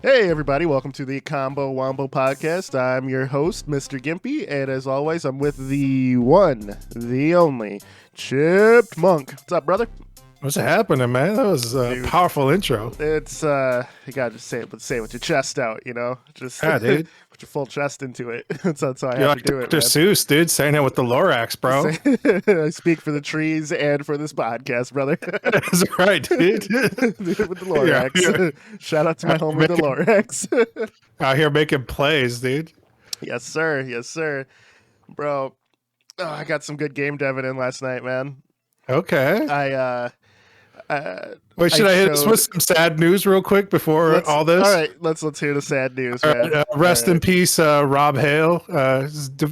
Hey everybody, welcome to the Wombo podcast. I'm your host, Mr. Gimpy, and as always, I'm with the one, the only, Chipped Monk. What's up, brother? What's happening, man? That was a Dude. powerful intro. It's you gotta just say it with your chest out, you know? Just Dude. put your full chest into it. That's how I You're have like to do it, Dr. Seuss, dude, saying it with the Lorax, bro. I speak for the trees and for this podcast, brother. That's right, dude. With the Lorax. Shout out to my homie, the Lorax. Out here making plays, dude. Yes, sir. Yes, sir. Bro, I got some good game deving in last night, man. Okay. Wait, should I hit us with some sad news real quick before all this? All right, let's hear the sad news, man. Right, rest in peace, Rob Hale,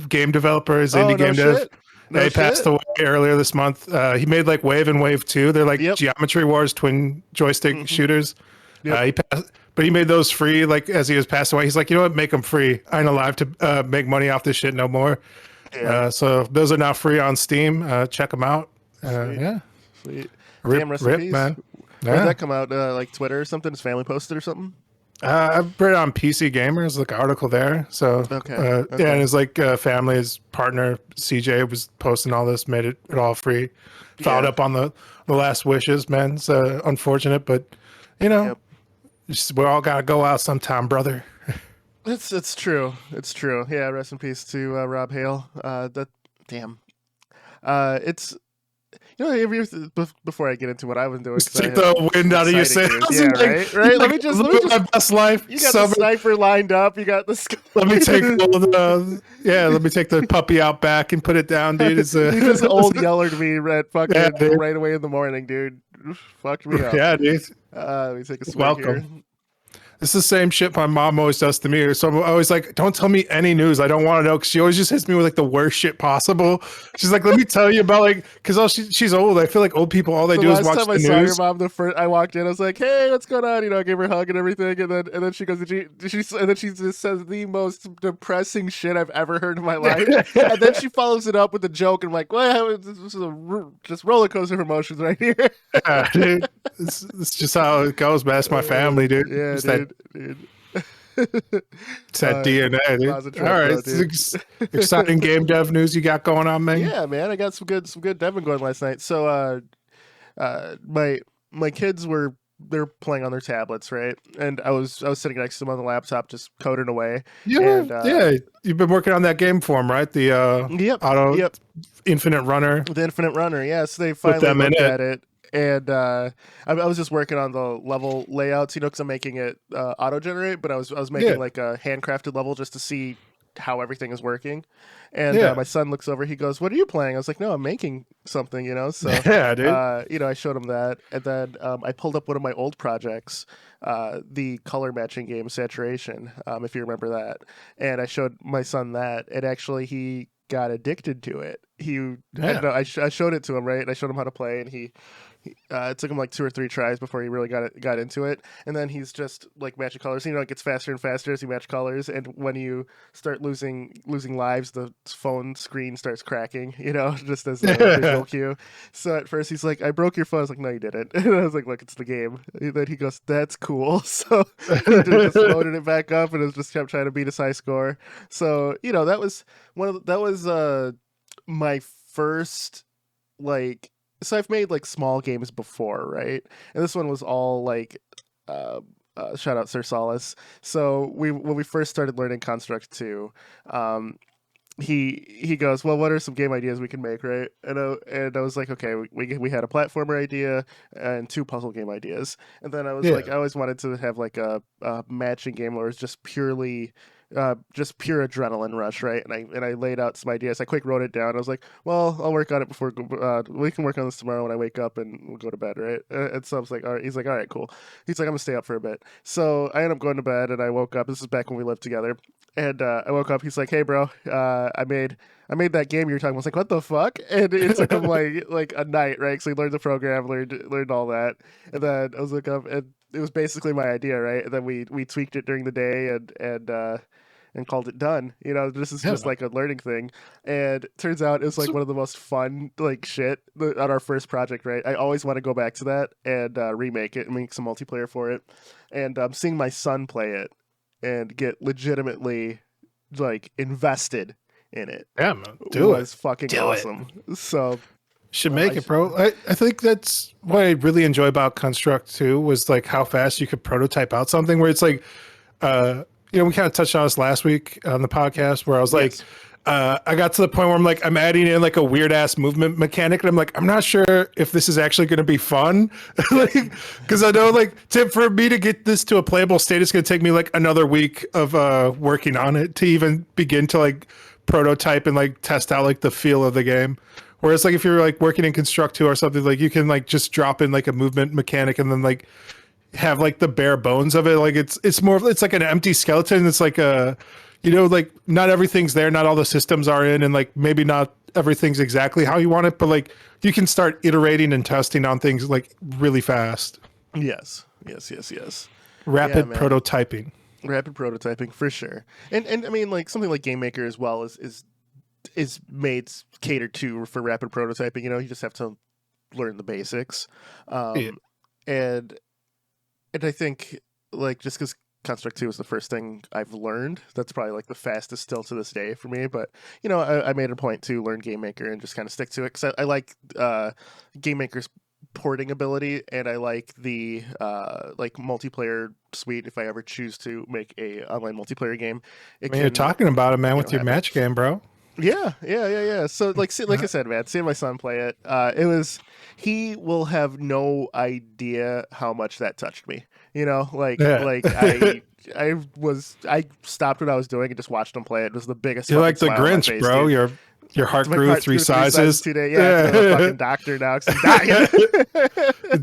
game developer, his indie game dev. He passed away earlier this month. He made like Wave and Wave 2. They're like Geometry Wars twin joystick shooters. He passed, but he made those free. Like as he was passing away, he's like, you know what, make them free. I ain't alive to make money off this shit no more. Yeah. So those are now free on Steam. Check them out. Yeah. Sweet. Rip, man. Where did that come out? Like Twitter or something? His family posted or something? I read it on PC Gamers, like an article there. So yeah, and his like family, his partner CJ was posting all this, made it all free. Followed up on the last wishes, man. It's unfortunate, but you know, we all gotta go out sometime, brother. It's true. It's true. Yeah. Rest in peace to Rob Hale. It's. You know, before I get into what I've been doing, take the wind out of your sails. Yeah, right. Let me just my best life. You got the sniper lined up. You got the. Let me take let me take the puppy out back and put it down, dude. It's he just old yellered me right away in the morning, dude. Fucked me up. Yeah, dude. Let me take a swig welcome. Here. It's the same shit my mom always does to me. So I'm always like, don't tell me any news. I don't want to know. Cause she always just hits me with like the worst shit possible. She's like, let me tell you about like, cause she's old. I feel like old people, all they do is watch the news. Last time I saw your mom, I walked in, I was like, hey, what's going on? You know, I gave her a hug and everything. And then she goes, and then she just says the most depressing shit I've ever heard in my life. And then she follows it up with a joke. And I'm like, well, this is just roller coaster of emotions right here. Yeah, dude. It's just how it goes, man. It's my family, dude. Yeah, dude. It's that DNA, dude. All right, exciting game dev news you got going on, man. Yeah, man, I got some good deving going last night. So, my kids they're playing on their tablets, right? And I was sitting next to them on the laptop, just coding away. Yeah, you've been working on that game for them, right? The Infinite Runner. The Infinite Runner, yes. So they finally looked at it. And I was just working on the level layouts, you know, because I'm making it auto-generate, but I was making like a handcrafted level just to see how everything is working. And my son looks over, he goes, what are you playing? I was like, no, I'm making something, you know? So, yeah, dude. you know, I showed him that. And then I pulled up one of my old projects, the color matching game Saturation, if you remember that. And I showed my son that, and actually he got addicted to it. I showed it to him, right? And I showed him how to play, and it took him like 2 or 3 tries before he really got into it. And then he's just like matching colors. You know, it gets faster and faster as you match colors. And when you start losing lives, the phone screen starts cracking, you know, just as a visual cue. So at first he's like, I broke your phone. I was like, no, you didn't. And I was like, look, it's the game. And then he goes, that's cool. So he just loaded it back up and it just kept trying to beat his high score. So, you know, that was my first, like, so I've made like small games before, right? And this one was all like shout out Sir Solace. So when we first started learning Construct 2, he goes, well, what are some game ideas we can make, right? And I was like, okay, we had a platformer idea and 2 puzzle game ideas. And then I was like, I always wanted to have like a matching game where it's just just pure adrenaline rush, right? And I laid out some ideas. I quick wrote it down. I was like, well, I'll work on it before we can work on this tomorrow when I wake up and we'll go to bed, right? And so I was like, all right. He's like, all right, cool. He's like, I'm gonna stay up for a bit. So I ended up going to bed and I woke up. This is back when we lived together. And I woke up. He's like, hey, bro, I made that game you were talking about. I was like, what the fuck? And it took him like a night, right? So he learned the program, learned all that, and then I was like, and it was basically my idea, right? And then we tweaked it during the day, and and called it done. This is just like a learning thing. And it turns out it's like one of the most fun like shit on our first project, right? I always want to go back to that and remake it and make some multiplayer for it. And seeing my son play it and get legitimately like invested in it, yeah, man, was fucking awesome. So should make it, bro. I think that's what I really enjoy about Construct too, was like how fast you could prototype out something where it's like, we kind of touched on this last week on the podcast where I was like, I got to the point where I'm adding in like a weird ass movement mechanic. And I'm like, I'm not sure if this is actually going to be fun. Cause I know for me to get this to a playable state, it's going to take me like another week of working on it to even begin to like prototype and like test out like the feel of the game. Whereas like if you're like working in Construct 2 or something, like you can like just drop in like a movement mechanic and then like have like the bare bones of it. Like it's like an empty skeleton. It's like like not everything's there, not all the systems are in, and like maybe not everything's exactly how you want it, but like you can start iterating and testing on things like really fast. Yes. Rapid prototyping for sure. And I mean like something like Game Maker as well is made catered to for rapid prototyping. You just have to learn the basics. And I think like just because Construct 2 is the first thing I've learned, that's probably like the fastest still to this day for me. But I made a point to learn Game Maker and just kind of stick to it because I like Game Maker's porting ability, and I like the like multiplayer suite. If I ever choose to make a online multiplayer game, you're talking about it, man, with your match game, bro. Yeah. So like I said, man, seeing my son play it, he will have no idea how much that touched me. I stopped what I was doing and just watched him play it. It was the biggest. You're like the Grinch, bro. Your heart grew three sizes today. Yeah, I'm a fucking doctor now because I'm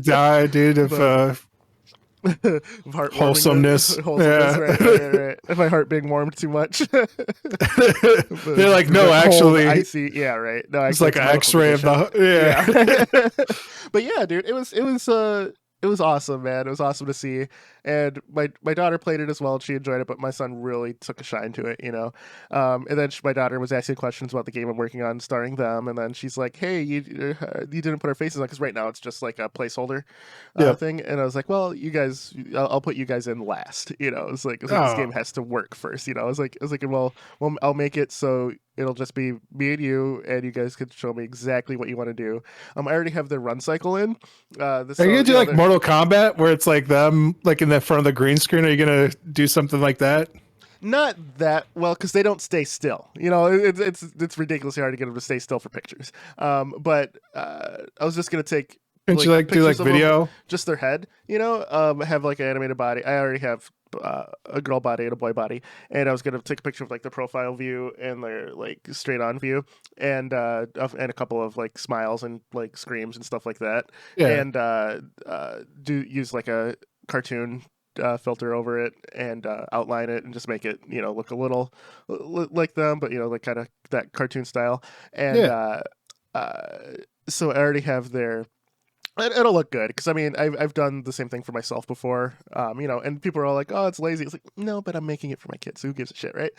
dying. Die, dude. Of wholesomeness. Right. If my heart being warmed too much. They're like, no, actually. Icy. Yeah, right. No, it's like an X-ray of the. Yeah. But yeah, dude, it was awesome, man. It was awesome to see. And my daughter played it as well, and she enjoyed it, but my son really took a shine to it, And then my daughter was asking questions about the game I'm working on, starring them, and then she's like, hey, you didn't put our faces on, because right now it's just like a placeholder thing. And I was like, well, you guys, I'll put you guys in last, It's like, this game has to work first, I was like, well, I'll make it so it'll just be me and you guys can show me exactly what you want to do. I already have the run cycle in. Are you gonna do like Mortal Kombat, where it's like them like in the front of the green screen? Are you gonna do something like that? Not that well, because they don't stay still. It's ridiculously hard to get them to stay still for pictures. But I was just gonna take. Can't you like do like video? Just their head, have like an animated body. I already have a girl body and a boy body, and I was gonna take a picture of like the profile view and their like straight on view, and a couple of like smiles and like screams and stuff like that. And use like a cartoon filter over it and outline it and just make it look a little like them, but like kind of that cartoon style. And so I already have their. It'll look good because I mean I've done the same thing for myself before, and people are all like, "Oh, it's lazy." It's like, no, but I'm making it for my kids, so who gives a shit, right?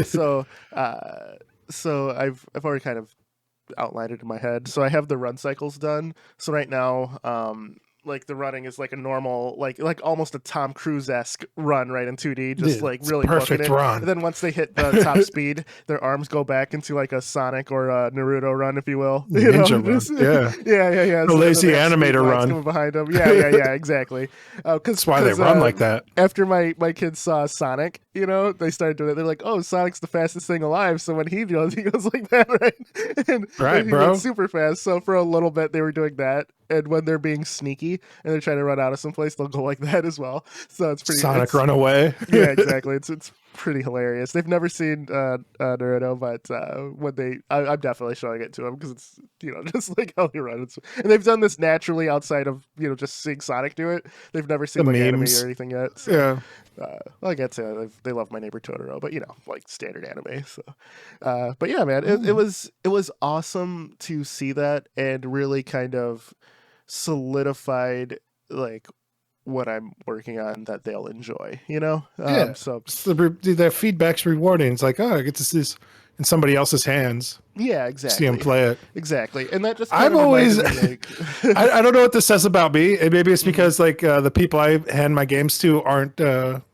So I've already kind of outlined it in my head. So I have the run cycles done. So right now, like the running is like a normal, like almost a Tom Cruise-esque run, right, in 2D, just like really perfect run. And then once they hit the top speed, their arms go back into like a Sonic or a Naruto run, if you will. Ninja run. Yeah. The lazy animator run behind them. Yeah, exactly. That's why they run like that. After my kids saw Sonic, they started doing it. They're like, "Oh, Sonic's the fastest thing alive." So when he goes like that, right? And he went super fast. So for a little bit, they were doing that. And when they're being sneaky and they're trying to run out of someplace, they'll go like that as well. So it's pretty Sonic run away. Yeah, exactly. It's pretty hilarious. They've never seen Naruto, but I'm definitely showing it to them because it's just like how they run. And they've done this naturally outside of just seeing Sonic do it. They've never seen like anime or anything yet. So, yeah. I get to they love My Neighbor Totoro, but like standard anime. So, but yeah, man, it was awesome to see that and really kind of solidified like what I'm working on that they'll enjoy, you know? Yeah. So Their feedback's rewarding. It's like, oh, I get to see this in somebody else's hands. yeah, See them exactly. play it. Exactly. And that just kind I've of always, reminded me like I don't know what this says about me. And maybe it's because like the people I hand my games to aren't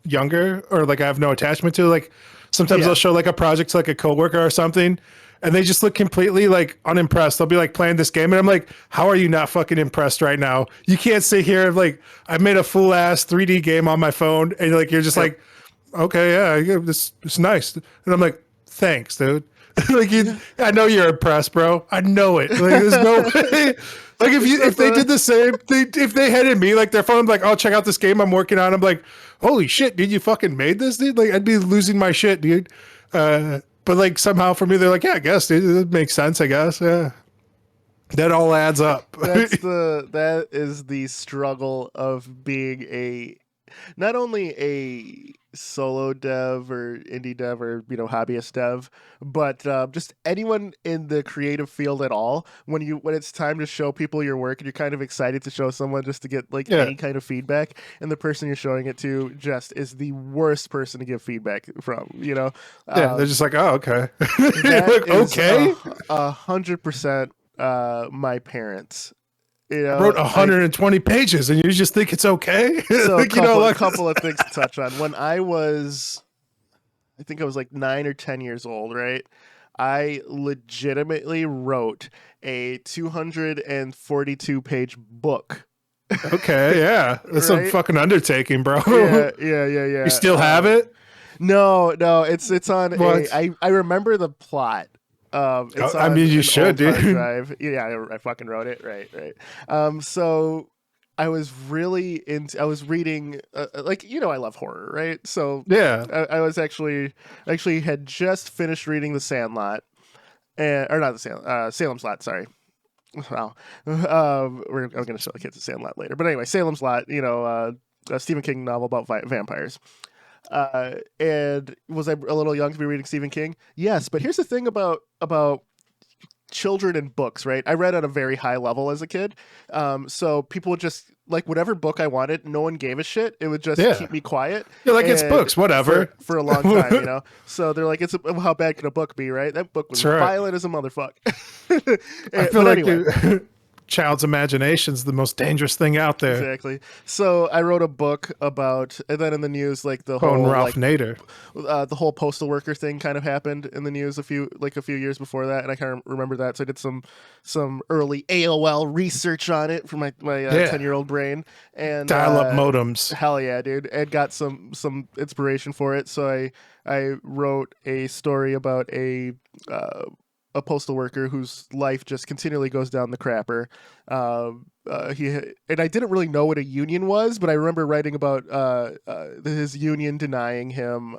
younger, or like I have no attachment to. Like sometimes Yeah. I'll show like a project to like a coworker or something, and they just look completely like unimpressed. They'll be like playing this game, and I'm like, how are you not fucking impressed right now? You can't sit here and like I made a full ass 3D game on my phone, and like you're just like, okay, yeah, this it's nice, and I'm like, thanks, dude. Like I know you're impressed, bro. I know it. Like there's no way. Like if they did the same, if they handed me like their phone, like, oh, check out this game I'm working on. I'm like, holy shit, dude, you fucking made this, dude. Like I'd be losing my shit, dude. But like somehow for me, they're like, yeah, I guess, dude, it makes sense. I guess, yeah. That all adds up. that is the struggle of being not only a solo dev or indie dev or hobbyist dev, but just anyone in the creative field at all. When it's time to show people your work and you're kind of excited to show someone just to get like any kind of feedback, and the person you're showing it to just is the worst person to give feedback from. Yeah, they're just like, oh, okay. That okay, 100% my parents. I wrote 120 pages, and you just think it's okay? So like, a couple of things to touch on. When I think I was like 9 or 10 years old, right? I legitimately wrote a 242-page book. Okay, yeah, that's right? A fucking undertaking, bro. Yeah. You still have it? No, it's on. I remember the plot. It's I mean, you should, dude. Drive. Yeah, I fucking wrote it. Right. So I was really I was reading, like, I love horror, right? So yeah, I was actually had just finished reading The Sandlot, or not Salem's Lot. Sorry. Wow. I'm going to show the kids The Sandlot later, but anyway, Salem's Lot. A Stephen King novel about vampires. And was I a little young to be reading Stephen King? Yes, but here's the thing about children and books, right? I read at a very high level as a kid, so people would just like whatever book I wanted. No one gave a shit. It would just keep me quiet. Yeah, like it's books, whatever, for a long time, So they're like, how bad can a book be, right? That book was violent as a motherfucker. I feel like anyway. Child's imagination's the most dangerous thing out there. Exactly. So I wrote a book about, and then in the news, like the whole Ralph Nader, the whole postal worker thing kind of happened in the news a few years before that, and I kind of remember that. So I did some early AOL research on it for my 10-year-old brain, and dial-up modems. Hell yeah, dude! And got some inspiration for it. So I wrote a story about a postal worker whose life just continually goes down the crapper. And I didn't really know what a union was, but I remember writing about his union denying him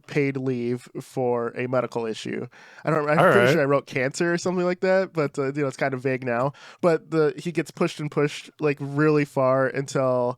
paid leave for a medical issue. I'm pretty sure I wrote cancer or something like that, but it's kind of vague now. But he gets pushed like really far until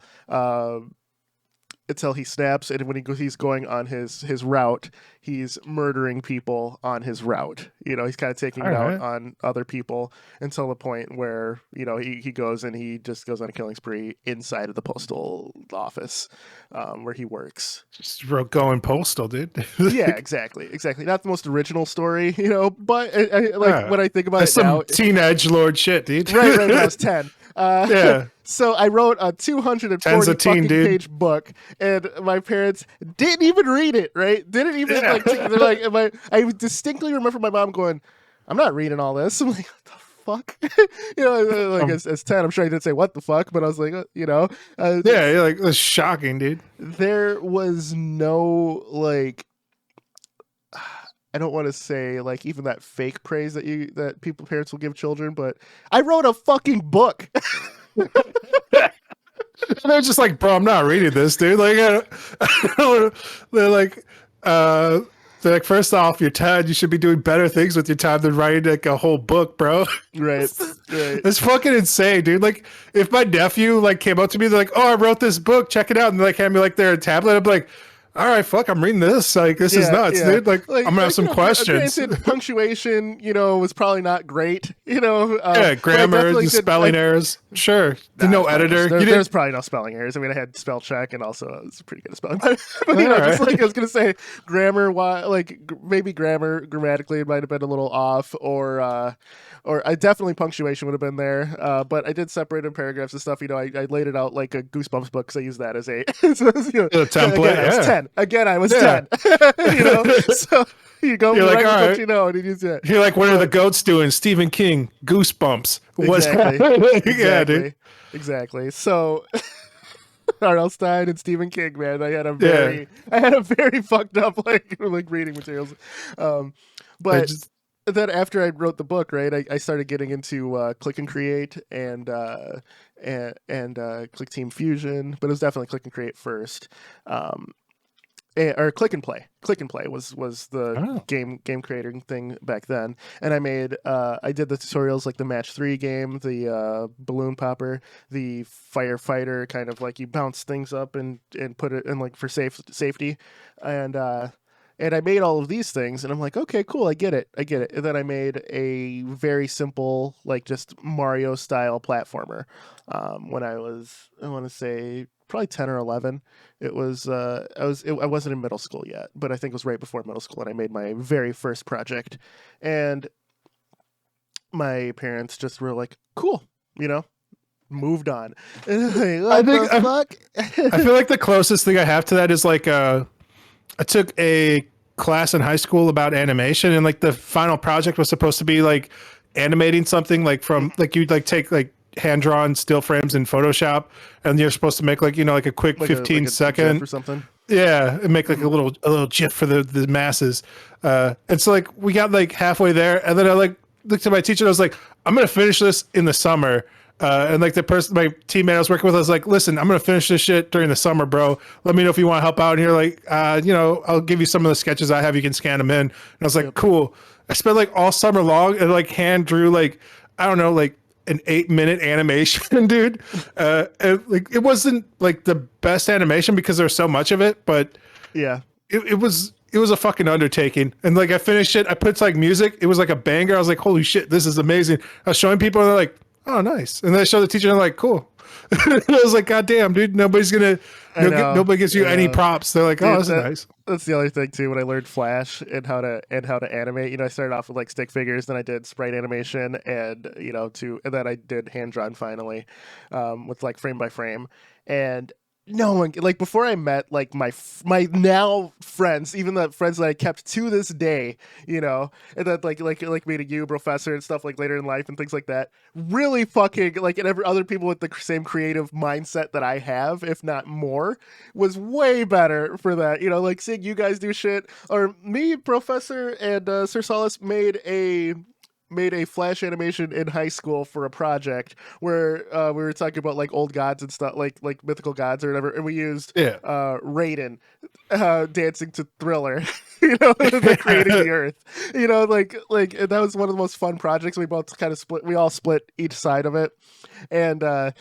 he snaps, and when he's going on his route, he's murdering people on his route. He's kind of taking it out on other people until the point where he goes and he just goes on a killing spree inside of the postal office where he works. Just going postal, dude. Yeah, exactly. Not the most original story, but when I think about it now, some teen edgelord shit, dude. Right. When I was 10. Yeah. So I wrote a 240-page book, and my parents didn't even read it. Right? Didn't even they're like, I distinctly remember my mom going, "I'm not reading all this." I'm like, "What the fuck?" As 10, I'm sure I didn't say "what the fuck," but I was like, yeah, you're like, that's shocking, dude. There was no I don't want to say like even that fake praise that parents will give children, but I wrote a fucking book. They're just like, bro, I'm not reading this, dude. Like, they're like, first off, you're 10. You should be doing better things with your time than writing like a whole book, bro. Right. It's fucking insane, dude. Like, if my nephew like came up to me, they're like, oh, I wrote this book, check it out, and they like hand me like their tablet, I'm like, all right, fuck, I'm reading this. Like, this is nuts, dude. Like, I'm gonna have some questions. Granted, punctuation, was probably not great, yeah, grammar, spelling errors. Sure. No editor. There's probably no spelling errors. I mean, I had spell check, and also I was pretty good at spelling. But just like I was gonna say, grammar, maybe grammatically, it might have been a little off, or I definitely punctuation would have been there. But I did separate in paragraphs and stuff. I laid it out like a Goosebumps book, because I used that as a template. I was 10. Again, I was 10. So you go. You're like, all right. And you use it. You're like, what are the goats doing? Stephen King, Goosebumps. Exactly. Yeah, dude. Exactly. So R.L. Stine and Stephen King, man. I had a very fucked up like reading materials. But then after I wrote the book, right, I started getting into Click and Create and Click Team Fusion, but it was definitely Click and Create first. Or Click and Play. Click and Play was the game creating thing back then, and I did the tutorials like the Match 3 game, the balloon popper, the firefighter, kind of like you bounce things up and put it in like for safety, and I made all of these things, and I'm like, okay, cool, I get it. And then I made a very simple, like just Mario style platformer when I was, I want to say, probably 10 or 11. It was I wasn't in middle school yet, but I think it was right before middle school, and I made my very first project, and my parents just were like, cool, moved on. I feel like the closest thing I have to that is like I took a class in high school about animation, and like the final project was supposed to be like animating something like from like you'd like take like hand-drawn still frames in Photoshop, and you're supposed to make like like a quick 15-second or something. Yeah, and make like a little GIF for the masses. And so like we got like halfway there, and then I like looked at my teacher and I was like, I'm gonna finish this in the summer. And like my teammate I was working with, I was like, listen, I'm gonna finish this shit during the summer, bro. Let me know if you want to help out. And you're like, I'll give you some of the sketches I have. You can scan them in. And I was like, cool. I spent like all summer long and like hand drew like, I don't know, like an 8-minute animation, dude. And like it wasn't like the best animation because there's so much of it, but yeah, it was a fucking undertaking. And like I finished it, I put like music. It was like a banger. I was like, holy shit, this is amazing. I was showing people and they're like, oh, nice. And then I showed the teacher and they're like, cool. I was like, God damn, dude, nobody gives you any props. They're like, oh, dude, that's nice. That's the other thing too. When I learned Flash and how to animate, I started off with like stick figures, then I did sprite animation, and and then I did hand drawn finally, with like frame by frame. And no one, like before I met like my now friends, even the friends that I kept to this day, and then like meeting you, Professor, and stuff like later in life and things like that, really fucking like, and every other people with the same creative mindset that I have, if not more, was way better for that. Like seeing you guys do shit, or me, Professor, and Sir Solace made a Flash animation in high school for a project where we were talking about like old gods and stuff, like mythical gods or whatever, and we used Raiden dancing to Thriller, creating the earth, like that was one of the most fun projects. We both kind of split each side of it, and that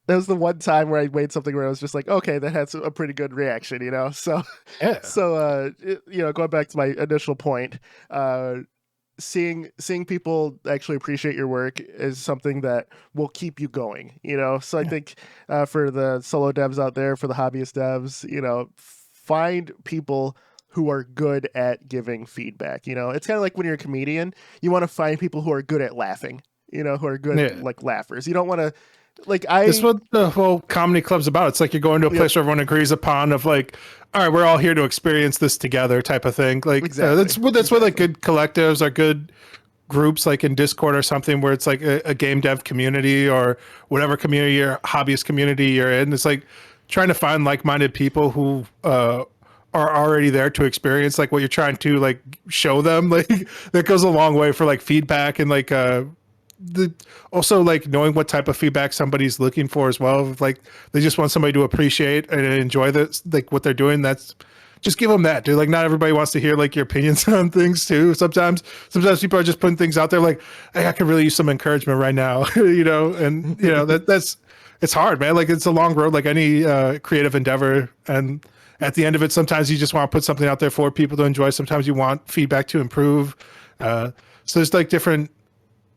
was the one time where I made something where I was just like, okay, that had a pretty good reaction, so yeah. So going back to my initial point, seeing people actually appreciate your work is something that will keep you going, so I think for the solo devs out there, for the hobbyist devs, find people who are good at giving feedback. It's kind of like when you're a comedian, you want to find people who are good at laughing, who are good like laughers. You don't want to This is what the whole comedy club's about. It's like you're going to a place where everyone agrees upon of like, all right, we're all here to experience this together type of thing. Like that's what like good collectives are, good groups like in Discord or something where it's like a game dev community or whatever community or hobbyist community you're in. It's like trying to find like-minded people who are already there to experience like what you're trying to like show them. Like that goes a long way for like feedback and like also like knowing what type of feedback somebody's looking for as well. If, like they just want somebody to appreciate and enjoy this, like what they're doing, that's just give them that, dude. Like not everybody wants to hear like your opinions on things too. Sometimes people are just putting things out there like, hey, I could really use some encouragement right now, and that's it's hard, man. Like it's a long road, like any creative endeavor, and at the end of it, sometimes you just want to put something out there for people to enjoy. Sometimes you want feedback to improve. So there's like different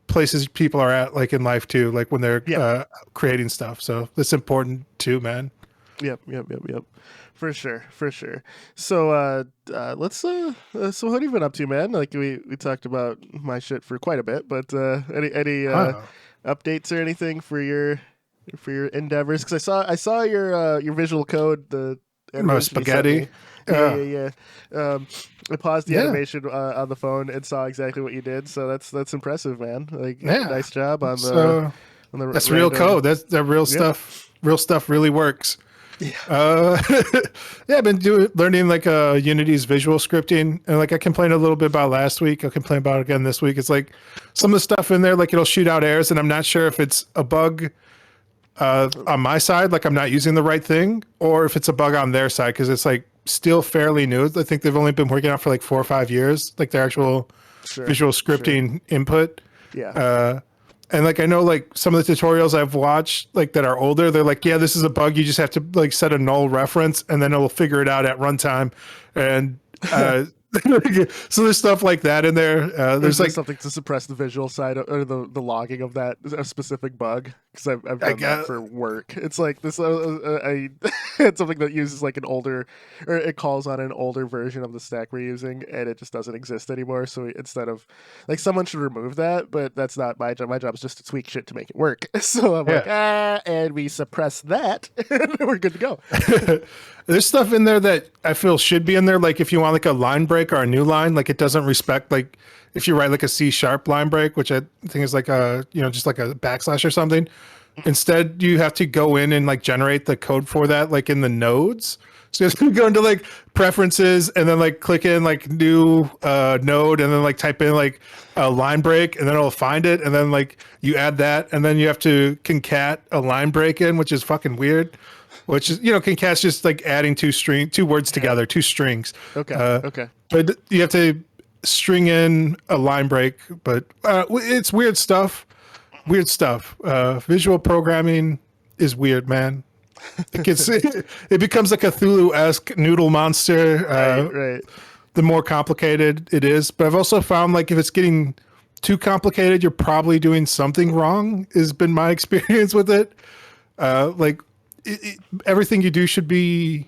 places people are at, like in life too, like when they're creating stuff. So that's important too, man. Yep. For sure. So let's so what have you been up to, man? Like we talked about my shit for quite a bit, but any updates or anything for your endeavors? Because I saw your visual code, the spaghetti. Yeah. I paused the animation on the phone and saw exactly what you did. So that's impressive, man. Like, nice job on the. That's real code. That's real stuff. Real stuff really works. Yeah. I've been learning like Unity's visual scripting, and like I complained a little bit about last week. I'll complain about it again this week. It's like some of the stuff in there, like it'll shoot out errors, and I'm not sure if it's a bug on my side, like I'm not using the right thing, or if it's a bug on their side, because it's like still fairly new. I think they've only been working on for like 4 or 5 years, like their actual visual scripting input. Yeah. And like I know like some of the tutorials I've watched like that are older, they're like, yeah, this is a bug. You just have to like set a null reference, and then it'll figure it out at runtime. And so there's stuff like that in there. There's like something to suppress the visual side or the logging of that a specific bug, because I've done that for work. It's like this. It's something that uses like an older, or it calls on an older version of the stack we're using, and it just doesn't exist anymore. So instead of like, someone should remove that, but that's not my job. My job is just to tweak shit to make it work. So I'm like, and we suppress that, and we're good to go. There's stuff in there that I feel should be in there. Like if you want like a line break or a new line, like it doesn't respect, like if you write like a C# line break, which I think is like just like a backslash or something. Instead, you have to go in and like generate the code for that, like in the nodes. So you have to go into like preferences and then like click in like new node, and then like type in like a line break, and then it'll find it. And then like you add that, and then you have to concat a line break in, which is fucking weird. Which is, concat's just like adding two words together, 2 strings. Okay. But you have to string in a line break. But it's weird stuff. Visual programming is weird, man. It becomes like a Cthulhu-esque noodle monster. Right. The more complicated it is. But I've also found like if it's getting too complicated, you're probably doing something wrong. Has been my experience with it. Everything you do should be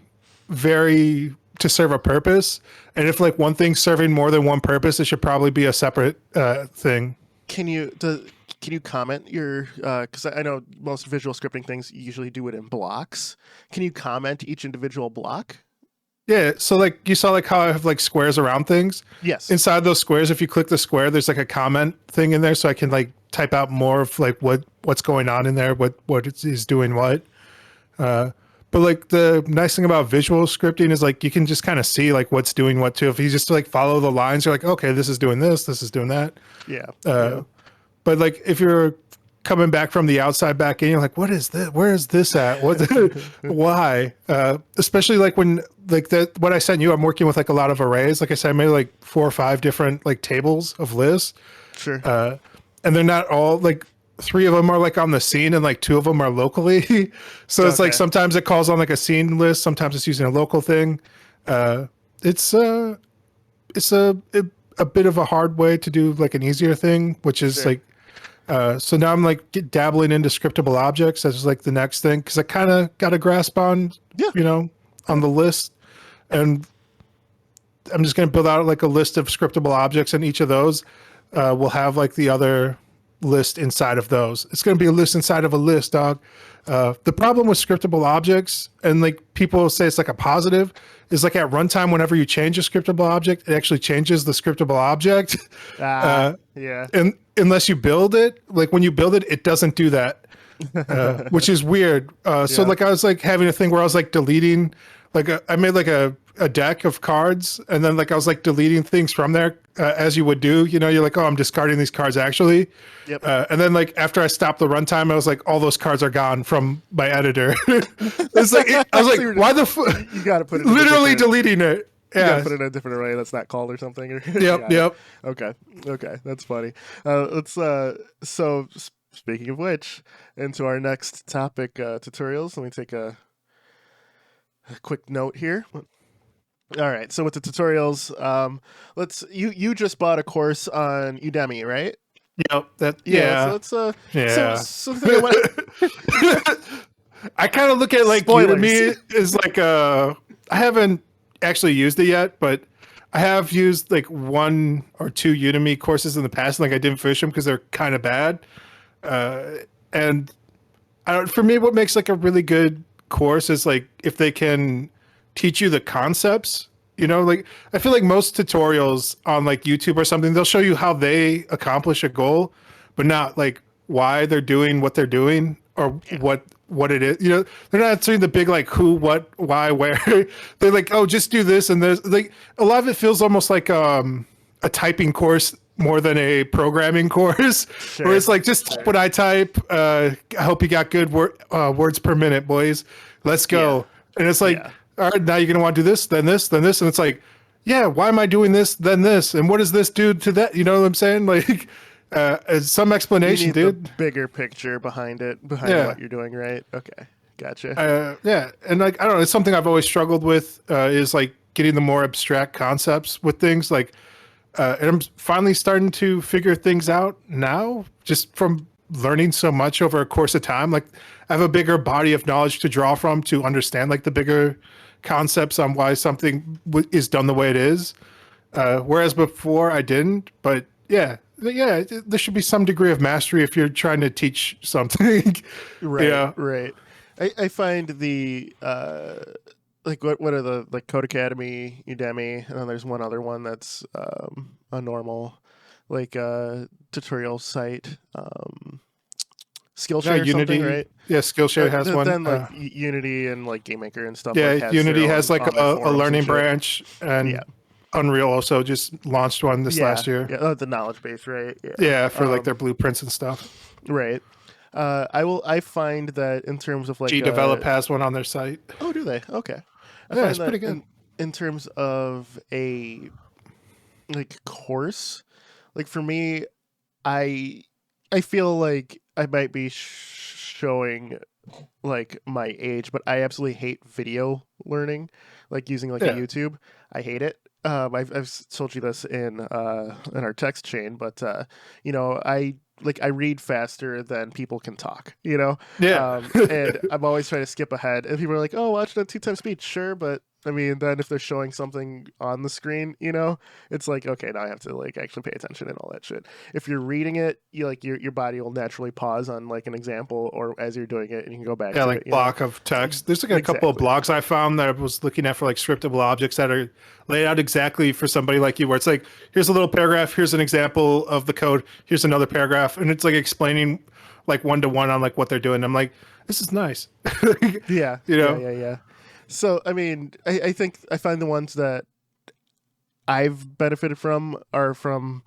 to serve a purpose. And if like one thing's serving more than one purpose, it should probably be a separate thing. Can you comment your, because I know most visual scripting things you usually do it in blocks. Can you comment each individual block? Yeah, so like you saw like how I have like squares around things? Yes. Inside those squares, if you click the square, there's like a comment thing in there, so I can like type out more of like what's going on in there, what is doing what. But like the nice thing about visual scripting is like you can just kind of see like what's doing what too. If you just like follow the lines, you're like, okay, this is doing this is doing that. Yeah. But like if you're coming back from the outside back in, you're like, what is this? Where is this at? What? Why? Especially like when like what I sent you, I'm working with like a lot of arrays. Like I said, I made like 4 or 5 different like tables of lists. Sure. And they're not all like 3 of them are like on the scene, and like 2 of them are locally. So it's like sometimes it calls on like a scene list, sometimes it's using a local thing. It's a bit of a hard way to do like an easier thing, which is like so now I'm like dabbling into scriptable objects as like the next thing, because I kind of got a grasp on on the list, and I'm just going to build out like a list of scriptable objects, and each of those will have like the other list inside of those. It's going to be a list inside of a list, dog. The problem with scriptable objects, and like people say it's like a positive, is like at runtime, whenever you change a scriptable object, it actually changes the scriptable object. And unless you build it, like when you build it, it doesn't do that, which is weird. So like I was like having a thing where I was like deleting, like I made like a deck of cards, and then like I was like deleting things from there as you would do. You're like, oh, I'm discarding these cards actually. Yep. And then like after I stopped the runtime, I was like, all those cards are gone from my editor. It's like I was like, why the you got to put it literally deleting it. Yeah, you gotta put it in a different array that's not called or something. Yep. Okay, that's funny. So speaking of which, into our next topic, tutorials. Let me take a a quick note here. All right, so with the tutorials, you just bought a course on Udemy, right? Yep. So let's yeah. so the thing I want I kind of look at like Spoilers. Udemy is like I haven't actually used it yet, but I have used like 1 or 2 Udemy courses in the past. Like I didn't finish them because they're kind of bad. And I don't, for me, what makes like a really good course is like if they can teach you the concepts. Like I feel like most tutorials on like YouTube or something, they'll show you how they accomplish a goal, but not like why they're doing what they're doing or what it is. They're not doing the big like who, what, why, where. They're like, oh, just do this and this. Like a lot of it feels almost like a typing course more than a programming course, where it's like just type what I type. I hope you got good words per minute, boys. Let's go. And it's like, all right, now you're gonna want to do this, then this, then this, and it's like, yeah, why am I doing this, then this, and what does this do to that? You know what I'm saying? Like, some explanation, you need dude. The bigger picture behind what you're doing, right? Okay, gotcha. Yeah, and like I don't know, it's something I've always struggled with is like getting the more abstract concepts with things like. And I'm finally starting to figure things out now, just from learning so much over a course of time. Like I have a bigger body of knowledge to draw from to understand like the bigger concepts on why something is done the way it is. Whereas before I didn't. But yeah, there should be some degree of mastery if you're trying to teach something. Right, right. I find the like what are the like Code Academy, Udemy, and then there's one other one that's a normal like tutorial site, Skillshare or Unity, something, right? Yeah, Skillshare has one. Then like Unity and like GameMaker and stuff. Yeah, like, has Unity their has own like a learning branch, and yeah. Unreal also just launched one this last year. Yeah, the knowledge base, right? Yeah, for like their blueprints and stuff. Right. I find that in terms of like GDevelop has one on their site. Oh, do they? Okay. Yeah, it's pretty good. In terms of a like course, like for me, I feel like I might be showing like my age, but I absolutely hate video learning, like using like a YouTube. I hate it. I've told you this in our text chain, but I read faster than people can talk, and I'm always trying to skip ahead. And people are like, "Oh, watch it at 2 times speed." Sure, but I mean, then if they're showing something on the screen, it's like, okay, now I have to like actually pay attention and all that shit. If you're reading it, your body will naturally pause on like an example or as you're doing it, and you can go back. Yeah, to like block of text. There's like a couple of blogs I found that I was looking at for like scriptable objects that are laid out exactly for somebody like you, where it's like, here's a little paragraph, here's an example of the code, here's another paragraph, and it's like explaining like one-to-one on like what they're doing. I'm like, this is nice. Yeah. Yeah. So, I mean, I think I find the ones that I've benefited from are from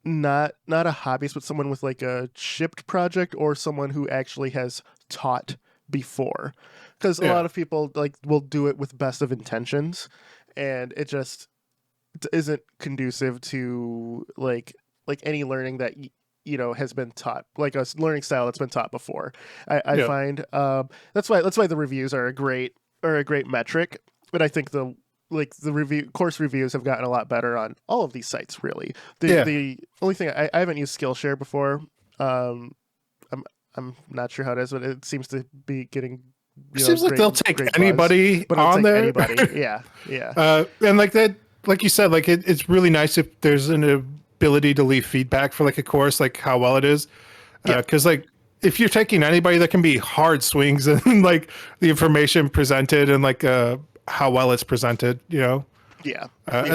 not a hobbyist, but someone with like a shipped project or someone who actually has taught before. Because a lot of people like will do it with best of intentions, and it just isn't conducive to like any learning that has been taught, like a learning style that's been taught before. I find that's why the reviews are a great metric, but I think the course reviews have gotten a lot better on all of these sites. Really, the only thing I haven't used Skillshare before. I'm not sure how it is, but it seems to be getting. It seems like they'll take anybody on there. Anybody. Yeah. And like that, like you said, like it's really nice if there's an ability to leave feedback for like a course, like how well it is, because like. If you're taking anybody, that can be hard swings and like the information presented and like how well it's presented, And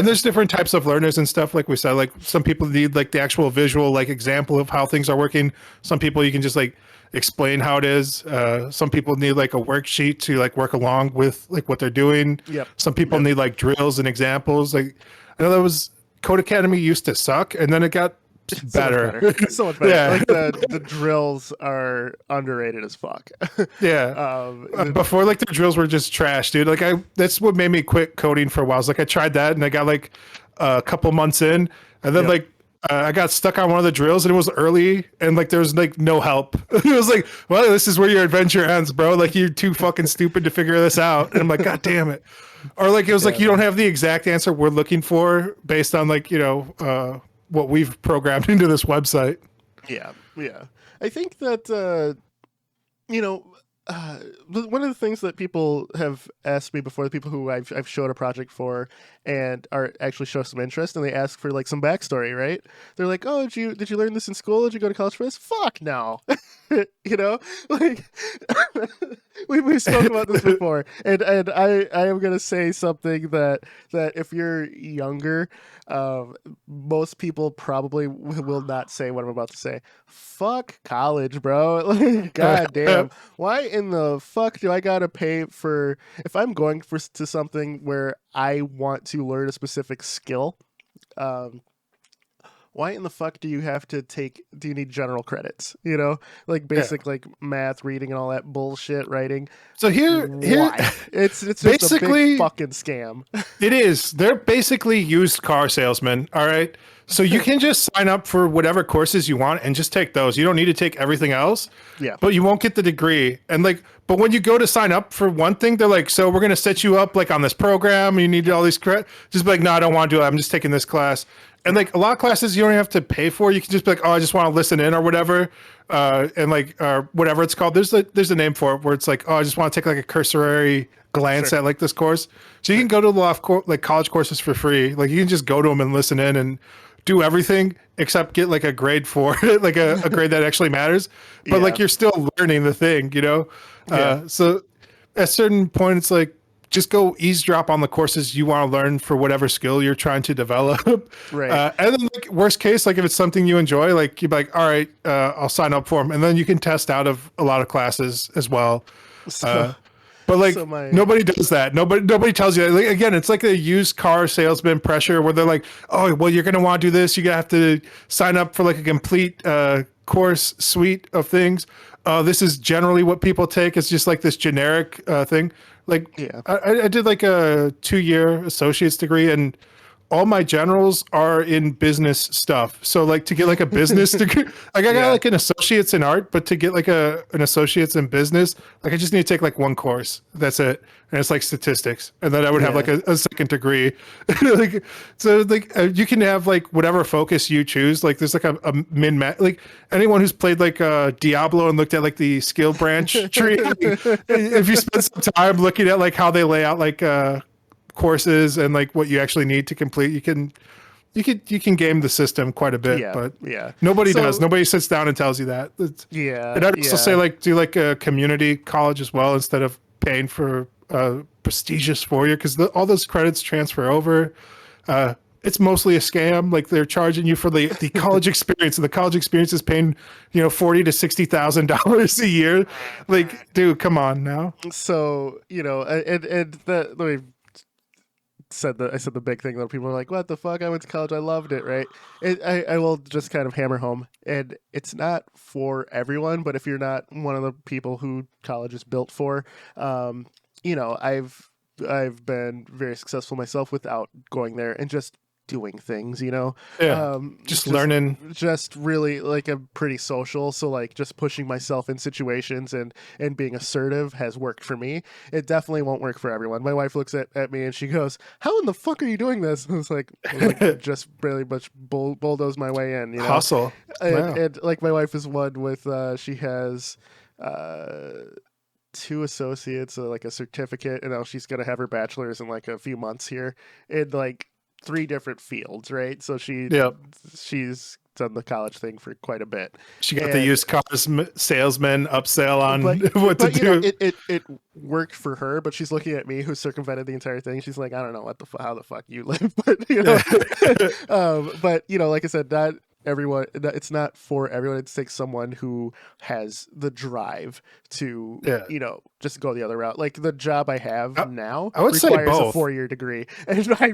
there's different types of learners and stuff. Like we said, like some people need like the actual visual like example of how things are working. Some people you can just like explain how it is. Some people need like a worksheet to like work along with like what they're doing. Some people need like drills and examples. Like I know that was Code Academy used to suck, and then it got better. So much better. Yeah. Like the drills are underrated as fuck. Before like the drills were just trash, dude. Like that's what made me quit coding for a while. Like I tried that and I got like a couple months in, and then like I got stuck on one of the drills and it was early and like there was like no help. It was like, well, this is where your adventure ends, bro. Like you're too fucking stupid to figure this out. And I'm like, God damn it. Or like it was like you don't have the exact answer we're looking for based on like, what we've programmed into this website. Yeah. Yeah. I think that you know, one of the things that people have asked me before, the people who I've showed a project for and are actually show some interest, and they ask for like some backstory, right? They're like, "Oh, did you learn this in school? Did you go to college for this?" Fuck no, like we've spoken about this before, and I am gonna say something that if you're younger, most people probably will not say what I'm about to say. Fuck college, bro. Like, god damn. Why in the fuck do I gotta pay for if I'm going to something where I want to learn a specific skill? Why in the fuck do you need general credits? Like basic like math, reading, and all that bullshit, writing. So here, why? It's just basically a big fucking scam. It is. They're basically used car salesmen. All right. So you can just sign up for whatever courses you want and just take those. You don't need to take everything else. Yeah. But you won't get the degree. And like, but when you go to sign up for one thing, they're like, so we're going to set you up like on this program. You need all these credits. Just be like, no, I don't want to do it. I'm just taking this class. And like a lot of classes you don't have to pay for. You can just be like, oh, I just want to listen in or whatever. And like, whatever it's called. There's a name for it where it's like, oh, I just want to take like a cursory glance at like this course. So you can go to a lot of like college courses for free. Like you can just go to them and listen in and do everything except get like a grade for it, like a grade that actually matters. But like you're still learning the thing, So at a certain point, it's like just go eavesdrop on the courses you want to learn for whatever skill you're trying to develop. Right. And then like worst case, like if it's something you enjoy, like you'd be like, all right, I'll sign up for them. And then you can test out of a lot of classes as well. But like nobody does that. Nobody tells you. Like, again, it's like a used car salesman pressure where they're like, "Oh, well, you're gonna want to do this. You have to sign up for like a complete course suite of things." This is generally what people take. It's just like this generic thing. Like, I did like a 2-year associate's degree, and all my generals are in business stuff. So like to get like a business degree, like I got like an associate's in art, but to get like an associate's in business, like I just need to take like one course. That's it. And it's like statistics. And then I would have like a second degree. Like, so like you can have like whatever focus you choose. Like there's like a min-max, like anyone who's played like Diablo and looked at like the skill branch tree, if you spend some time looking at like how they lay out like, courses and like what you actually need to complete, you can game the system quite a bit, but nobody does. Nobody sits down and tells you that. And I'd also say like do like a community college as well instead of paying for a prestigious 4-year, because all those credits transfer over. It's mostly a scam. Like they're charging you for the college experience, and the college experience is paying $40,000 to $60,000 a year. Like, dude, come on now. So and that let me I said the big thing that people are like, what the fuck? I went to college. I loved it. Right. I will just kind of hammer home, and it's not for everyone, but if you're not one of the people who college is built for, I've been very successful myself without going there and just doing things, just learning, just really like I'm pretty social, so like just pushing myself in situations and being assertive has worked for me. It definitely won't work for everyone. My wife looks at me and she goes, how in the fuck are you doing this? And it's like just really much bulldoze my way in, hustle. And like my wife is one with she has 2 associates, like a certificate, and now she's gonna have her bachelor's in like a few months here in like 3 different fields, right? So she's done the college thing for quite a bit. She got the used cars salesman upsell on what to do. It worked for her, but she's looking at me who circumvented the entire thing. She's like, I don't know how the fuck you live, but but like I said, that everyone, it's not for everyone. It takes someone who has the drive to just go the other route. Like the job I have now I would requires say both. a 4-year degree, and I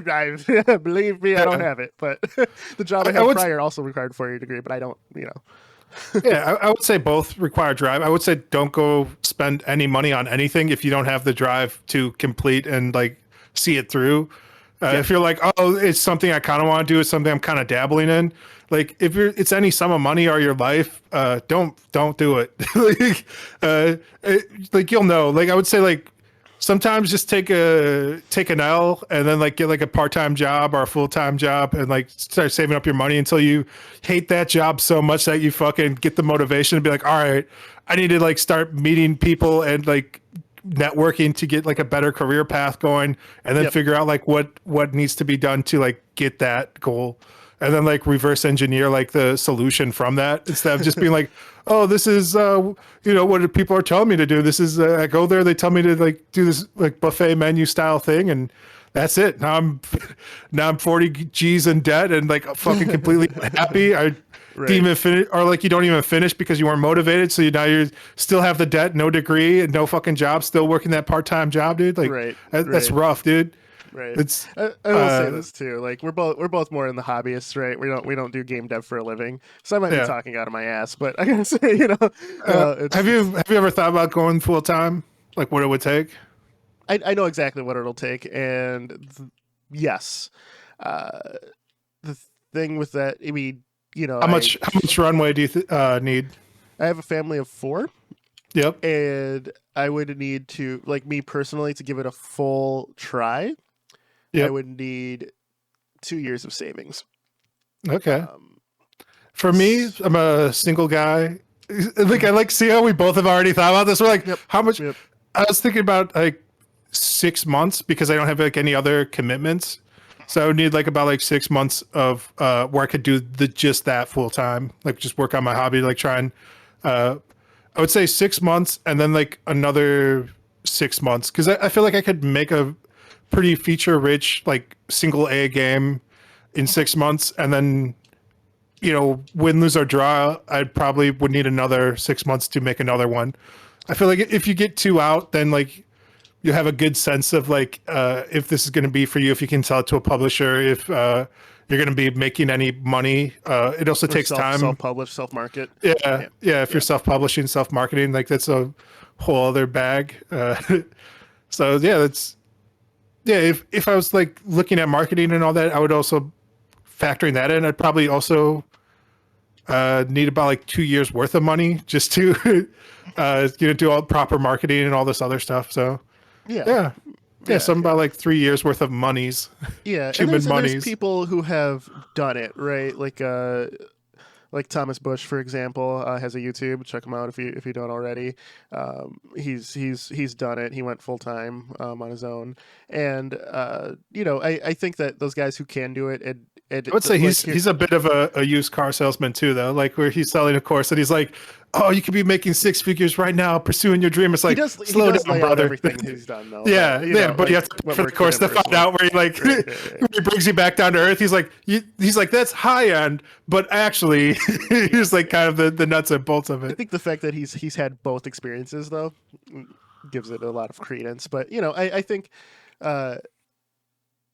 believe me, I don't have it, but the job I had prior also required a 4-year degree, but I don't. I would say both require drive. I would say don't go spend any money on anything if you don't have the drive to complete and like see it through. If you're like, oh, it's something I kind of want to do, it's something I'm kind of dabbling in. Like if it's any sum of money or your life, don't do it. Like you'll know. Like I would say, like sometimes just take an L and then like get like a part-time job or a full-time job and like start saving up your money until you hate that job so much that you fucking get the motivation to be like, all right, I need to like start meeting people and like networking to get like a better career path going, and then figure out like what needs to be done to like get that goal, and then like reverse engineer like the solution from that, instead of just being like, oh, this is what people are telling me to do. This is I go there, they tell me to like do this like buffet menu style thing, and that's it. Now I'm 40 G's in debt and like fucking completely unhappy. I didn't even finish, or like you don't even finish because you weren't motivated. So you still have the debt, no degree, and no fucking job, still working that part-time job, dude. Like that's rough, dude. Right. It's I will say this too. Like we're both more in the hobbyists, right? We don't do game dev for a living, so I might be talking out of my ass. But I gotta say, have you ever thought about going full time? Like what it would take? I know exactly what it'll take, and yes, the thing with that, I mean, how much runway do you need? I have a family of 4. Yep. And I would need to, like me personally, to give it a full try. I would need 2 years of savings. Okay. For me, I'm a single guy. Like I like see how we both have already thought about this. We're like, how much? I was thinking about like 6 months because I don't have like any other commitments. So I would need like about like 6 months of where I could do just that full time, like just work on my hobby, like try and I would say 6 months and then like another 6 months, because I feel like I could make a pretty feature rich like single A game in 6 months, and then win, lose or draw, I probably would need another 6 months to make another one. I feel like if you get 2 out, then like you have a good sense of like if this is going to be for you, if you can sell it to a publisher, if you're going to be making any money. It also takes time. Self-publish, self-market. Yeah. If you're self-publishing, self-marketing, like that's a whole other bag. So if I was like looking at marketing and all that, I would also factoring that in. I'd probably also need about like 2 years worth of money just to do all proper marketing and all this other stuff. So something about like 3 years worth of monies. Yeah, human monies. There's people who have done it, right? Like Thomas Bush, for example, has a YouTube. Check him out if you don't already. He's done it. He went full time on his own, and I think that those guys who can do it, I would say he's a bit of a used car salesman too, though. Like where he's selling a course and he's like, "Oh, you could be making 6 figures right now, pursuing your dream." It's like, slow down, brother. Everything he's done, though. But you have to pay for the course to find out where he like when he brings you back down to earth. He's like that's high end, but actually he's like kind of the nuts and bolts of it. I think the fact that he's had both experiences though gives it a lot of credence. But I think.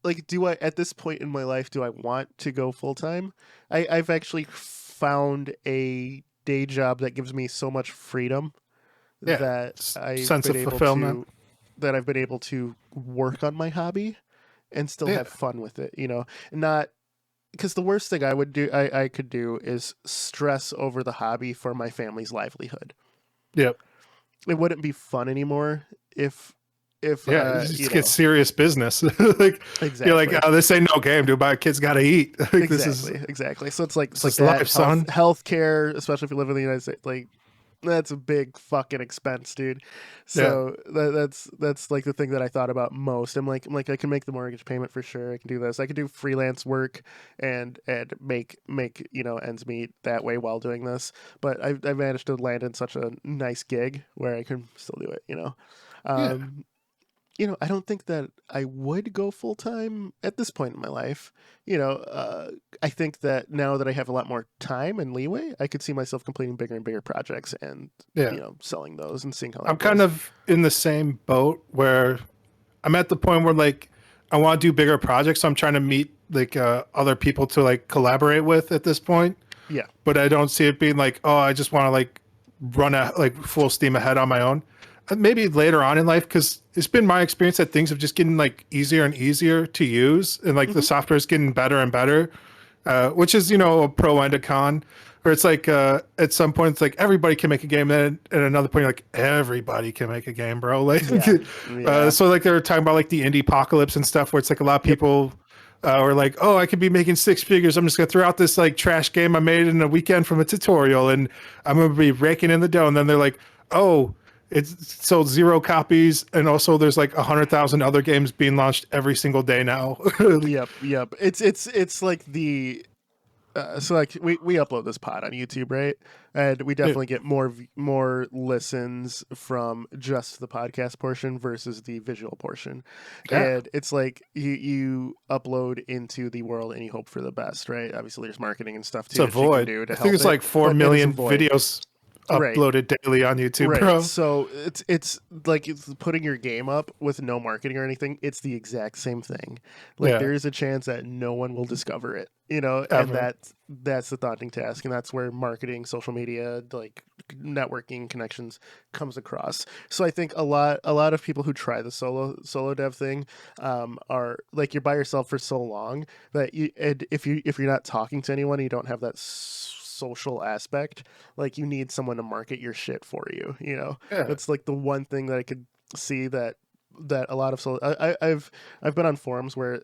Like, do I, at this point in my life, do I want to go full time? I've actually found a day job that gives me so much freedom that I've been able to work on my hobby and still have fun with it. Not because the worst thing I could do is stress over the hobby for my family's livelihood. Yep, it wouldn't be fun anymore if get serious business. Like exactly. You're like, oh, this ain't no game, dude. My kid's got to eat. Like, exactly. So it's like life, son. Healthcare, especially if you live in the United States, like that's a big fucking expense, dude. So that's like the thing that I thought about most. I'm like I can make the mortgage payment for sure. I can do this. I can do freelance work and make ends meet that way while doing this. But I've managed to land in such a nice gig where I can still do it. I don't think that I would go full time at this point in my life. I think that now that I have a lot more time and leeway, I could see myself completing bigger and bigger projects and selling those and seeing how. I'm kind of in the same boat where I'm at the point where like I want to do bigger projects, so I'm trying to meet like other people to like collaborate with at this point. Yeah, but I don't see it being like, oh, I just want to like run like full steam ahead on my own. maybe later on in life, because it's been my experience that things have just getting like easier and easier to use, and like the software is getting better and better, which is a pro and a con. Where it's like at some point it's like everybody can make a game, then at another point like everybody can make a game, bro. Like so like they were talking about like the indie apocalypse and stuff, where it's like a lot of people or like, oh, I could be making six figures. I'm just gonna throw out this like trash game I made in a weekend from a tutorial, and I'm gonna be raking in the dough. And then they're like, oh, it's sold 0 copies, and also there's like 100,000 other games being launched every single day now. Yep. It's like the so like we upload this pod on YouTube, right? And we definitely get more listens from just the podcast portion versus the visual portion. Yeah. And it's like you upload into the world and you hope for the best, right? Obviously, there's marketing and stuff too It's a that you can void. do to I help think it's it, like 4 but it is a million void. videos Right. uploaded daily on YouTube, Right. bro. So it's like it's putting your game up with no marketing or anything. It's the exact same thing. Like there is a chance that no one will discover it, and Ever. that's the daunting task, and that's where marketing, social media, like networking connections comes across. So I think a lot of people who try the solo dev thing are like, you're by yourself for so long that if you're not talking to anyone, you don't have that social aspect, like you need someone to market your shit for you. Yeah. That's like the one thing that I could see that a lot of I've been on forums where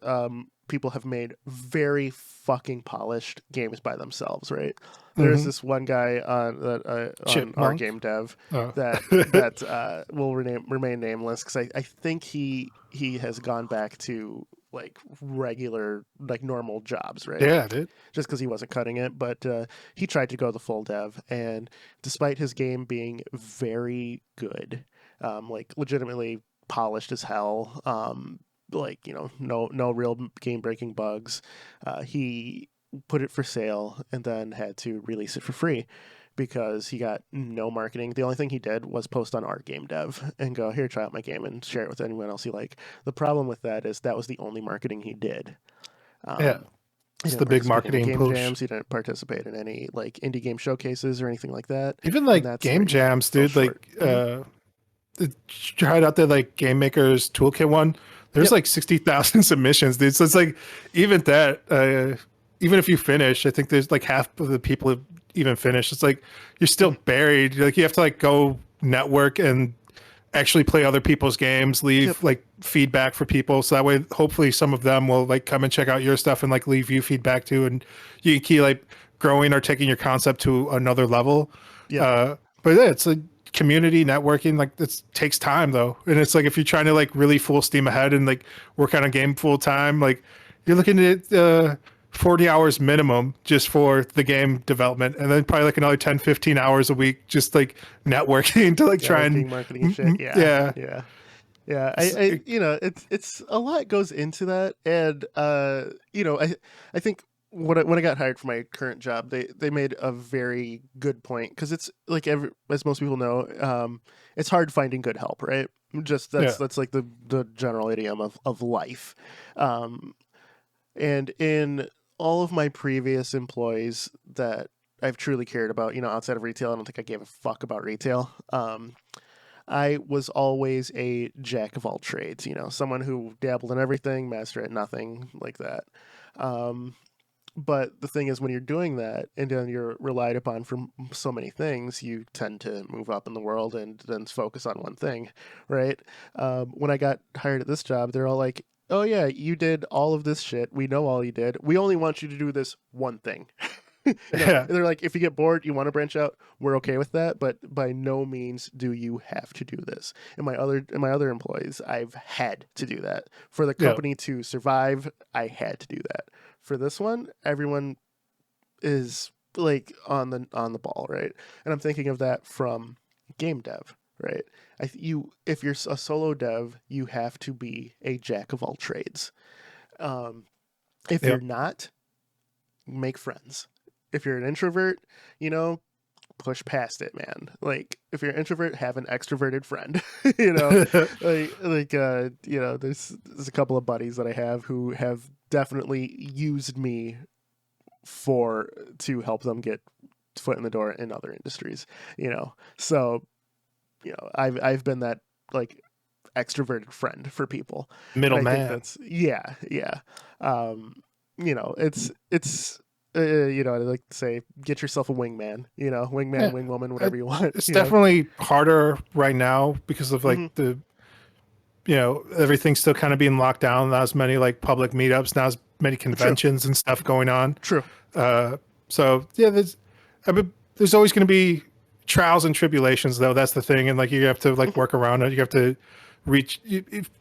people have made very fucking polished games by themselves, right? There's this one guy on our game dev that will remain nameless, because I think he has gone back to like regular, like normal jobs, right? Yeah, dude. Just because he wasn't cutting it. But he tried to go the full dev, and despite his game being very good, like legitimately polished as hell, like no real game breaking bugs, he put it for sale and then had to release it for free because he got no marketing. The only thing he did was post on our game dev and go, here, try out my game and share it with anyone else you like. The problem with that is that was the only marketing he did. Yeah. He It's didn't the big participate in any marketing game push. jams. He didn't participate in any like indie game showcases or anything like that. Even And like that's where game he jams, fell dude. short. Like tried out the like Game Maker's Toolkit one. There's Yep. like 60,000 submissions, dude. So it's like even that, even if you finish, I think there's like half of the people have even finished. It's like you're still buried. Like you have to like go network and actually play other people's games, leave like feedback for people, so that way hopefully some of them will like come and check out your stuff and like leave you feedback too, and you can keep like growing or taking your concept to another level. But yeah, it's like community networking, like it takes time though, and it's like if you're trying to like really full steam ahead and like work on a game full time, like you're looking at 40 hours minimum just for the game development, and then probably like another 10 15 hours a week just like networking to like try and marketing and shit. Yeah. I it's a lot goes into that, and I think when I got hired for my current job, they made a very good point, because it's like as most people know, it's hard finding good help, right? Just that's like the general idiom of life, and in all of my previous employees that I've truly cared about, outside of retail, I don't think I gave a fuck about retail. I was always a jack of all trades, someone who dabbled in everything, master at nothing, like that. But the thing is, when you're doing that and then you're relied upon for so many things, you tend to move up in the world and then focus on one thing, right? When I got hired at this job, they're all like, oh yeah, you did all of this shit. We know all you did. We only want you to do this one thing. They're like, if you get bored, you want to branch out, we're okay with that, but by no means do you have to do this. And my other employees, I've had to do that. For the company to survive, I had to do that. For this one, everyone is like on the ball, right? And I'm thinking of that from game dev, right? If you're a solo dev, you have to be a jack of all trades. If you're not, make friends. If you're an introvert, push past it, man. Like if you're an introvert, have an extroverted friend. There's a couple of buddies that I have who have definitely used me to help them get foot in the door in other industries. So I've been that like extroverted friend for people, and I think Middleman. that's yeah. Um, it's I like to say, get yourself a wingman, wingman, Yeah, wingwoman, whatever you want, it's definitely harder right now because of like hmm the everything's still kind of being locked down. Not as many like public meetups, not as many True, conventions and stuff going on. true. So yeah, I mean, there's always going to be trials and tribulations, though. That's the thing, and like you have to like hmm work around it. You have to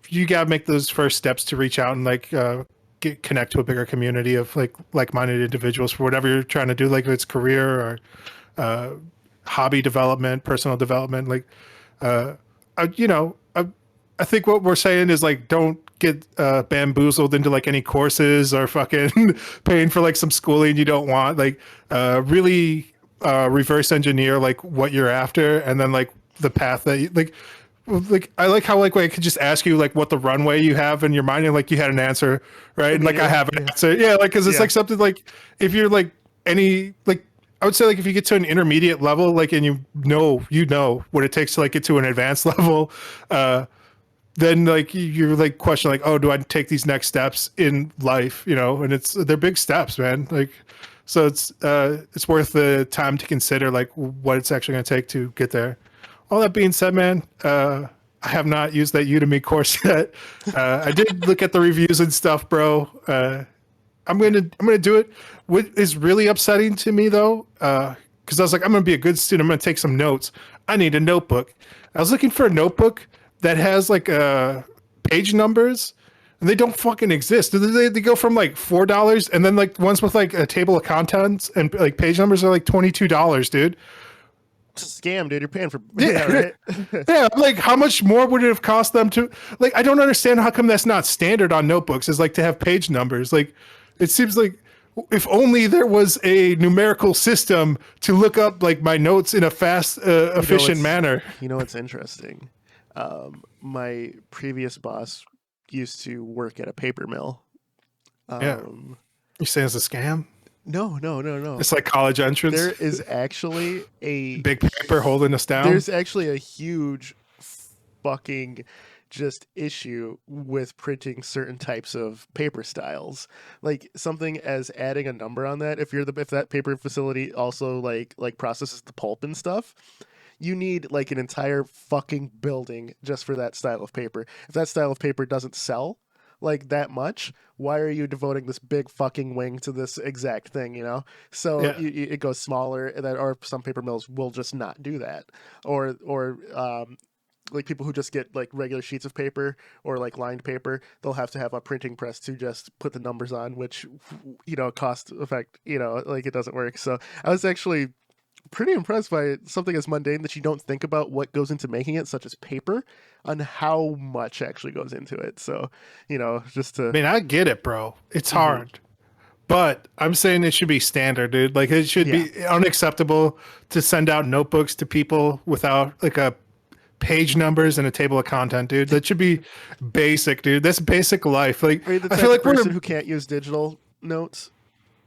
you got to make those first steps to reach out and like connect to a bigger community of like-minded individuals for whatever you're trying to do, like if it's career or uh, hobby development, personal development. Like, uh, you know, I think what we're saying is like don't get bamboozled into like any courses or fucking paying for like some schooling you don't want. Like, really reverse engineer like what you're after, and then like the path that you like. I like how like I could just ask you like what the runway you have in your mind, and like you had an answer, right? And like I Immediately, have an yeah, answer, yeah. Like because it's yeah. like something like if you're like any like I would say like if you get to an intermediate level, like and you know what it takes to like get to an advanced level, then like you're like question like, oh, do I take these next steps in life? And they're big steps, man. Like, so it's worth the time to consider like what it's actually going to take to get there. All that being said, man, I have not used that Udemy course yet. I did look at the reviews and stuff, bro. I'm gonna do it. What is really upsetting to me though, because I was like, I'm gonna be a good student. I'm gonna take some notes. I need a notebook. I was looking for a notebook that has like page numbers, and they don't fucking exist. They go from like $4, and then like ones with like a table of contents and like page numbers are like $22, dude. It's a scam, dude. You're paying for yeah, Yeah, right. yeah. Like, how much more would it have cost them to? Like, I don't understand how come that's not standard on notebooks. Is like to have page numbers. Like, it seems like if only there was a numerical system to look up like my notes in a fast, efficient It's manner. it's interesting. My previous boss used to work at a paper mill. Yeah, Um, you saying it's a scam? no, no, no, no. It's like college entrance, There is actually a big paper holding us down. there's actually a huge fucking just issue with printing certain types of paper styles. Like something as adding a number on that. If that paper facility also like processes the pulp and stuff, you need like an entire fucking building just for that style of paper. If that style of paper doesn't sell like that much, why are you devoting this big fucking wing to this exact thing, So Yeah, it goes smaller, and that, or some paper mills will just not do that. Or like people who just get like regular sheets of paper or like lined paper, they'll have to have a printing press to just put the numbers on, which cost effect, like it doesn't work. So I was actually pretty impressed by something as mundane that you don't think about what goes into making it, such as paper, on how much actually goes into it. So, just I to. mean, I get it, bro. It's Mhm. hard. But I'm saying it should be standard, dude. Like it should Yeah. be unacceptable to send out notebooks to people without like a page numbers and a table of content, dude. That should be basic, dude. That's basic life. Like Are you the I feel type of like person we're who can't use digital notes?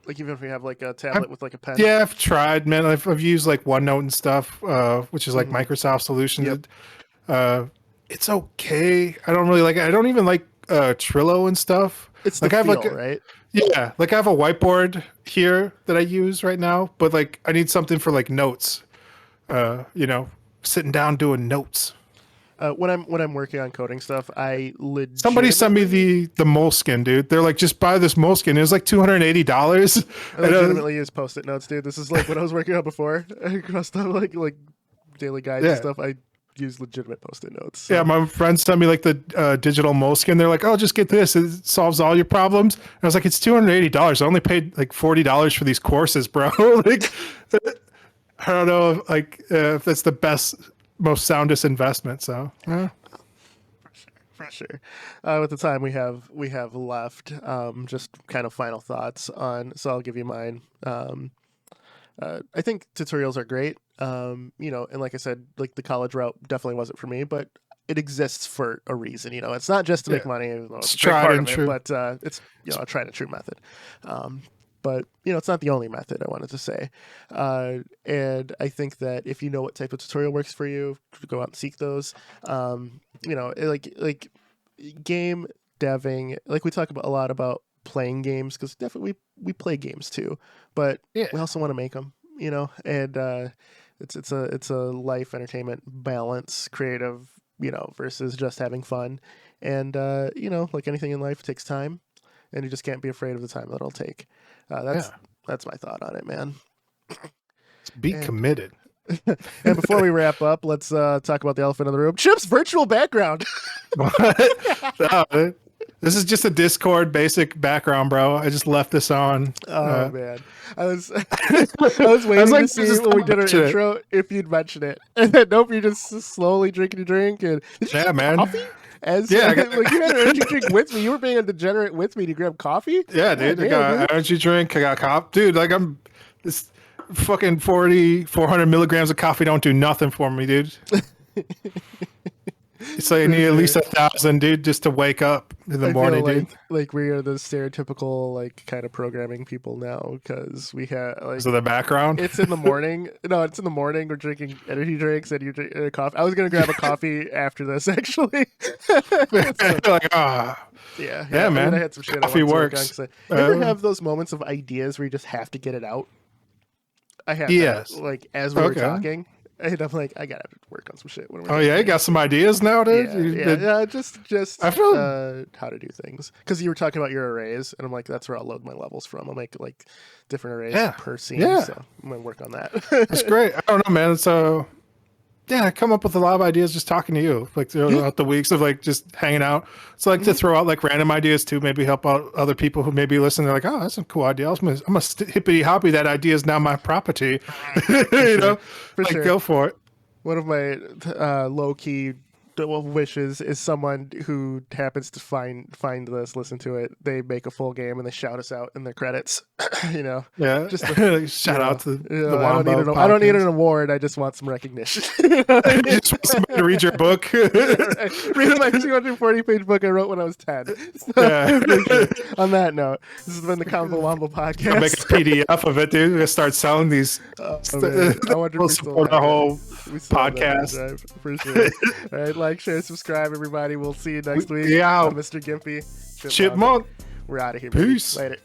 Like even if you have like a I'm, tablet with like a pen? yeah, I've tried, man. I've used like OneNote and stuff, which is like hmm Microsoft solutions. Yep. Uh, it's okay. I don't really like it. I don't even like Trello and stuff. It's the Like I have like feel, right? yeah, like I have a whiteboard here that I use right now, but like I need something for like notes. Sitting down doing notes. When I'm working on coding stuff, I Somebody sent me legitimately the moleskin, dude. They're like, just buy this moleskin. It was like $280. I And legitimately use post-it notes, dude. This is like when I was working out before across stuff like daily guides and yeah, stuff. I use legitimate post-it notes. yeah. So My friends sent me like the digital moleskin. They're like, oh, just get this. It solves all your problems. And I was like, it's $280. I only paid like $40 for these courses, bro. Like, I don't know, like if that's the best, most soundest investment. So. for sure. With the time we have left, just kind of final thoughts on. So I'll give you mine. I think tutorials are great. And like I said, like the college route definitely wasn't for me, but it exists for a reason. It's not just to Yeah, make money, even though it's it's a big tried part and of it, true. but it's a tried and true method. Um, But it's not the only method, I wanted to say. And I think that if you know what type of tutorial works for you, go out and seek those. Like game deving, like we talk about a lot about playing games, because definitely we play games too, but we also want to make them, and it's a life entertainment balance, creative, versus just having fun. And like anything in life, it takes time, and you just can't be afraid of the time that it'll take. That's my thought on it, man. Be committed. And before we wrap up, let's talk about the elephant in the room. Chip's virtual background. No, this is just a Discord basic background, bro. I just left this on. Oh man, I was waiting to see when we did our intro if you'd mention it, and then nope, you're just slowly drinking your drink. And man. Coffee? You had an energy drink with me. You were being a degenerate with me. Did you grab coffee? Yeah, dude. I got an energy drink. I got coffee, dude. Like I'm this fucking 400 milligrams of coffee don't do nothing for me, dude. It's like I need at least 1,000, dude, just to wake up in the morning, dude. Like we are the stereotypical like kind of programming people now, because we have like. So the background. It's in the morning. No, it's in the morning. We're drinking energy drinks and you're drinking coffee. I was gonna grab a coffee after this, actually. Yeah, man. I had some shit. Coffee works. You ever have those moments of ideas where you just have to get it out? I have. That, like as we were talking. And I'm like, I gotta work on some shit. You got some ideas now, dude? Yeah, just I feel how to do things. Because you were talking about your arrays, and I'm like, that's where I'll load my levels from. I'll make like different arrays per scene. Yeah. So I'm gonna work on that. That's great. I don't know, man. So I come up with a lot of ideas just talking to you, like throughout the weeks of like just hanging out. It's like to throw out like random ideas too, maybe help out other people who maybe listen. They're like, oh, that's a cool idea. I'm a hippity hoppy. That idea is now my property. For sure. Go for it. One of my low key wishes is someone who happens to find this, listen to it. They make a full game and they shout us out in their credits. Yeah. Just shout out to the Wombo. I don't need an award. I just want some recognition. You just want somebody to read your book. Read my 240-page book I wrote when I was 10. On that note, this has been the Combo Wombo podcast. I'll make a PDF of it, dude. We're gonna start selling these. I wonder we'll support our whole podcast. For sure. All right, like, share, subscribe, everybody. We'll see you next week. Yeah, Mr. Gimpy Chipmunk. We're out of here. Peace. Baby. Later.